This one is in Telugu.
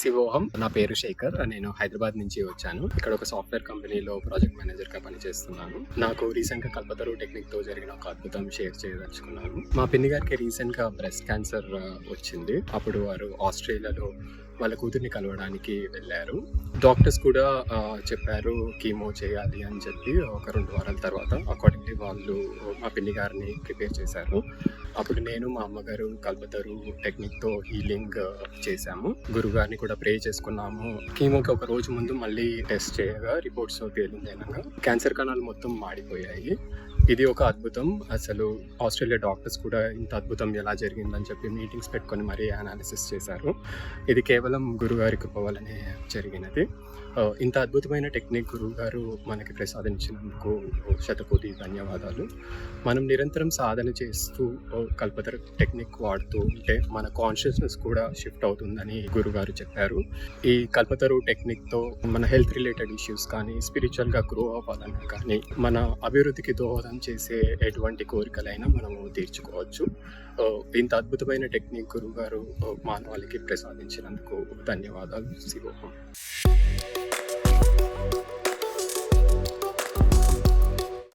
శివోహం. నా పేరు శేఖర్. నేను హైదరాబాద్ నుంచి వచ్చాను. ఇక్కడ ఒక సాఫ్ట్వేర్ కంపెనీలో ప్రాజెక్ట్ మేనేజర్ గా పనిచేస్తున్నాను. నాకు రీసెంట్ గా కల్పతరు టెక్నిక్ తో జరిగిన ఒక అద్భుతం షేర్ చేయదలుచుకున్నాను. మా పిన్ని గారికి రీసెంట్ గా బ్రెస్ట్ క్యాన్సర్ వచ్చింది. అప్పుడు వారు ఆస్ట్రేలియాలో వాళ్ళ కూతుర్ని కలవడానికి వెళ్ళారు. డాక్టర్స్ కూడా చెప్పారు కీమో చేయాలి అని చెప్పి. ఒక 2 వారాల తర్వాత అకార్డింగ్లీ వాళ్ళు మా పిన్ని గారిని ప్రిపేర్ చేశారు. అప్పుడు నేను మా అమ్మగారు కల్పతరు టెక్నిక్ తో హీలింగ్ చేశాము. గురుగారిని కూడా ప్రే చేసుకున్నాము. కీమోకి ఒక రోజు ముందు మళ్ళీ టెస్ట్ చేయగా రిపోర్ట్స్ తేలింది అనగా క్యాన్సర్ కణాలు మొత్తం మాడిపోయాయి. ఇది ఒక అద్భుతం. అసలు ఆస్ట్రేలియా డాక్టర్స్ కూడా ఇంత అద్భుతం ఎలా జరిగిందని చెప్పి మీటింగ్స్ పెట్టుకొని మరీ అనాలిసిస్ చేశారు. ఇది కేవలం గురుగారి కృప వల్లనే జరిగినది. ఇంత అద్భుతమైన టెక్నిక్ గురువుగారు మనకి ప్రసాదించినందుకు శతకోటి ధన్యవాదాలు. మనం నిరంతరం సాధన చేస్తూ కల్పతరు టెక్నిక్ వాడుతూ ఉంటే మన కాన్షియస్నెస్ కూడా షిఫ్ట్ అవుతుందని గురుగారు చెప్పారు. ఈ కల్పతరు టెక్నిక్తో మన హెల్త్ రిలేటెడ్ ఇష్యూస్ కానీ, స్పిరిచువల్గా గ్రో అవ్వాలన్నా కానీ, మన అభివృద్ధికి దోహదం చేసే ఎటువంటి కోరికలైనా మనము తీర్చుకోవచ్చు. ఇంత అద్భుతమైన టెక్నిక్ గురుగారు మానవాళికి ప్రసాదించినందుకు ధన్యవాదాలు. శివోహం.